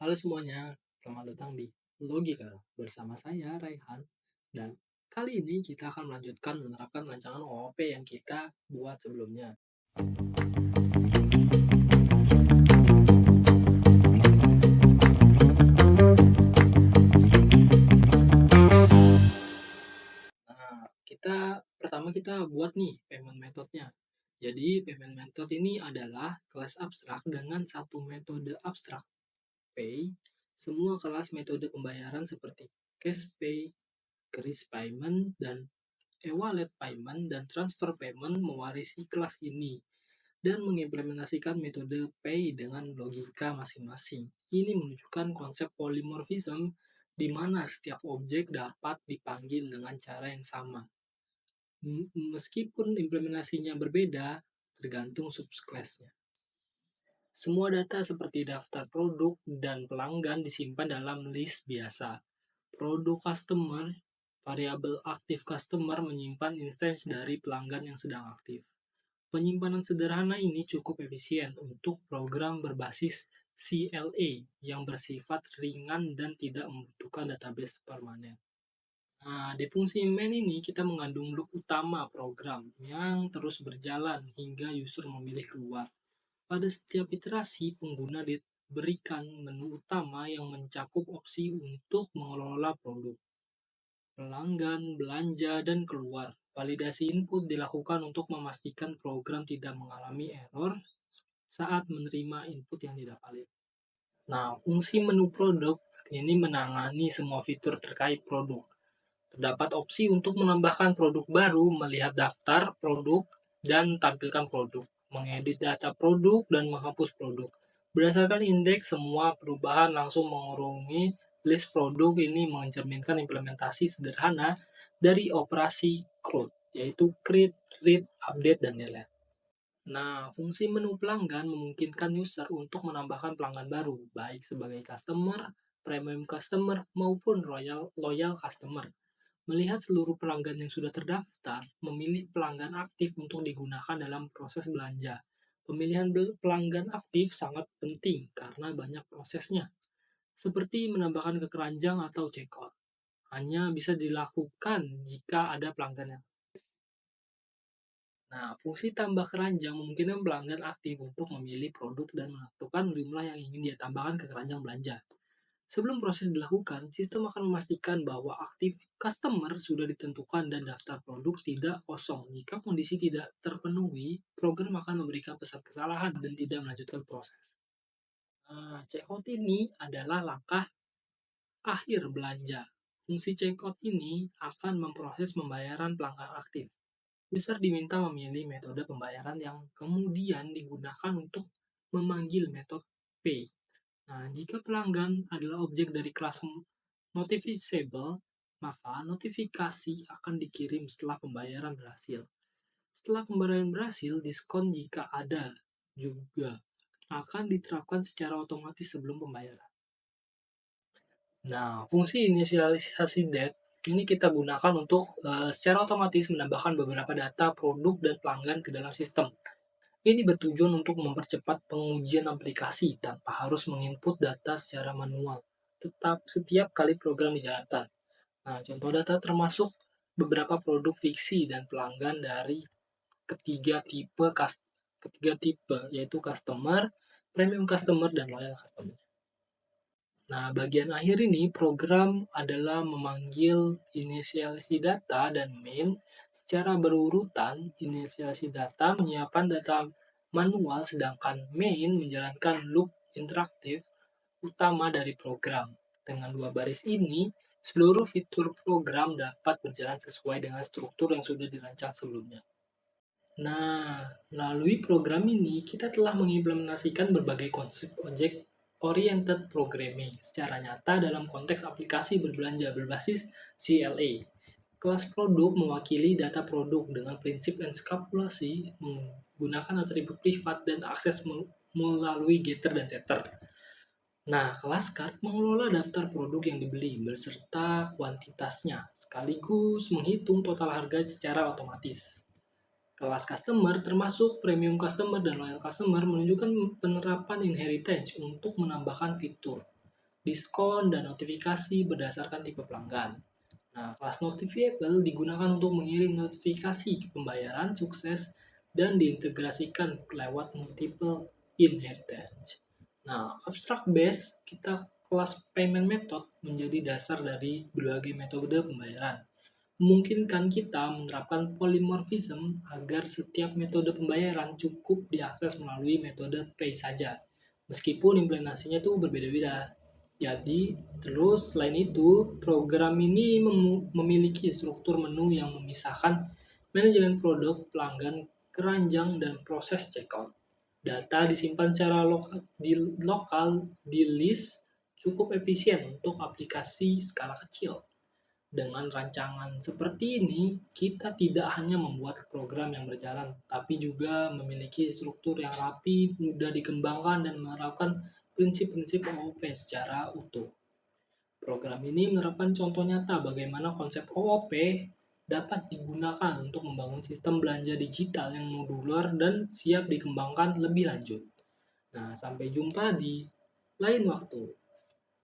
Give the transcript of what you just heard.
Halo semuanya, selamat datang di Logika bersama saya Raihan dan kali ini kita akan melanjutkan menerapkan rancangan OOP yang kita buat sebelumnya. Nah, kita buat nih payment methodnya. Jadi payment method ini adalah kelas abstrak dengan satu metode abstrak pay. Semua kelas metode pembayaran seperti cash pay, kris payment, dan e-wallet payment dan transfer payment mewarisi kelas ini dan mengimplementasikan metode pay dengan logika masing-masing. Ini menunjukkan konsep polymorphism di mana setiap objek dapat dipanggil dengan cara yang sama. Meskipun implementasinya berbeda, tergantung subclass-nya. Semua data seperti daftar produk dan pelanggan disimpan dalam list biasa. Produk customer, variabel aktif customer menyimpan instance dari pelanggan yang sedang aktif. Penyimpanan sederhana ini cukup efisien untuk program berbasis CLA yang bersifat ringan dan tidak membutuhkan database permanen. Nah, di fungsi main ini kita mengandung loop utama program yang terus berjalan hingga user memilih keluar. Pada setiap iterasi, pengguna diberikan menu utama yang mencakup opsi untuk mengelola produk, pelanggan, belanja, dan keluar. Validasi input dilakukan untuk memastikan program tidak mengalami error saat menerima input yang tidak valid. Nah, fungsi menu produk ini menangani semua fitur terkait produk. Terdapat opsi untuk menambahkan produk baru, melihat daftar produk, dan tampilkan produk, mengedit data produk, dan menghapus produk. Berdasarkan indeks, semua perubahan langsung mengurungi list produk. Ini mencerminkan implementasi sederhana dari operasi CRUD, yaitu create, read, update, dan delete. Nah, fungsi menu pelanggan memungkinkan user untuk menambahkan pelanggan baru, baik sebagai customer, premium customer, maupun loyal customer. Melihat seluruh pelanggan yang sudah terdaftar, memilih pelanggan aktif untuk digunakan dalam proses belanja. Pemilihan pelanggan aktif sangat penting karena banyak prosesnya, seperti menambahkan ke keranjang atau checkout. Hanya bisa dilakukan jika ada pelanggan yang. Nah, fungsi tambah keranjang memungkinkan pelanggan aktif untuk memilih produk dan menentukan jumlah yang ingin dia tambahkan ke keranjang belanja. Sebelum proses dilakukan, sistem akan memastikan bahwa aktif customer sudah ditentukan dan daftar produk tidak kosong. Jika kondisi tidak terpenuhi, program akan memberikan pesan kesalahan dan tidak melanjutkan proses. Nah, checkout ini adalah langkah akhir belanja. Fungsi checkout ini akan memproses pembayaran pelanggan aktif. User diminta memilih metode pembayaran yang kemudian digunakan untuk memanggil metode pay. Nah, jika pelanggan adalah objek dari kelas notifiable, maka notifikasi akan dikirim setelah pembayaran berhasil. Setelah pembayaran berhasil, diskon jika ada juga akan diterapkan secara otomatis sebelum pembayaran. Nah, fungsi inisialisasi date ini kita gunakan untuk secara otomatis menambahkan beberapa data produk dan pelanggan ke dalam sistem. Ini bertujuan untuk mempercepat pengujian aplikasi tanpa harus menginput data secara manual. Tetap setiap kali program dijalankan. Nah, contoh data termasuk beberapa produk fiksi dan pelanggan dari ketiga tipe yaitu customer, premium customer, dan loyal customer. Nah, bagian akhir ini program adalah memanggil inisialisasi data dan main secara berurutan. Inisialisasi data menyiapkan data manual, sedangkan main menjalankan loop interaktif utama dari program. Dengan dua baris ini, seluruh fitur program dapat berjalan sesuai dengan struktur yang sudah dirancang sebelumnya. Nah, melalui program ini, kita telah mengimplementasikan berbagai konsep object oriented programming secara nyata dalam konteks aplikasi berbelanja berbasis CLA. Kelas produk mewakili data produk dengan prinsip enskapulasi menggunakan atribut privat dan akses melalui getter dan setter. Nah, kelas card mengelola daftar produk yang dibeli beserta kuantitasnya, sekaligus menghitung total harga secara otomatis. Kelas customer termasuk premium customer dan loyal customer menunjukkan penerapan inheritance untuk menambahkan fitur. diskon, dan notifikasi berdasarkan tipe pelanggan. Nah, kelas notifiable digunakan untuk mengirim notifikasi ke pembayaran sukses dan diintegrasikan lewat multiple inheritance. Nah, abstract base kita kelas payment method menjadi dasar dari berbagai metode pembayaran. Memungkinkan kita menerapkan polymorphism agar setiap metode pembayaran cukup diakses melalui metode pay saja, meskipun implementasinya itu berbeda-beda. Jadi, terus selain itu, program ini memiliki struktur menu yang memisahkan manajemen produk, pelanggan, keranjang, dan proses checkout. Data disimpan secara lokal di list cukup efisien untuk aplikasi skala kecil. Dengan rancangan seperti ini, kita tidak hanya membuat program yang berjalan, tapi juga memiliki struktur yang rapi, mudah dikembangkan, dan menerapkan prinsip-prinsip OOP secara utuh. Program ini menerapkan contoh nyata bagaimana konsep OOP dapat digunakan untuk membangun sistem belanja digital yang modular dan siap dikembangkan lebih lanjut. Nah, sampai jumpa di lain waktu.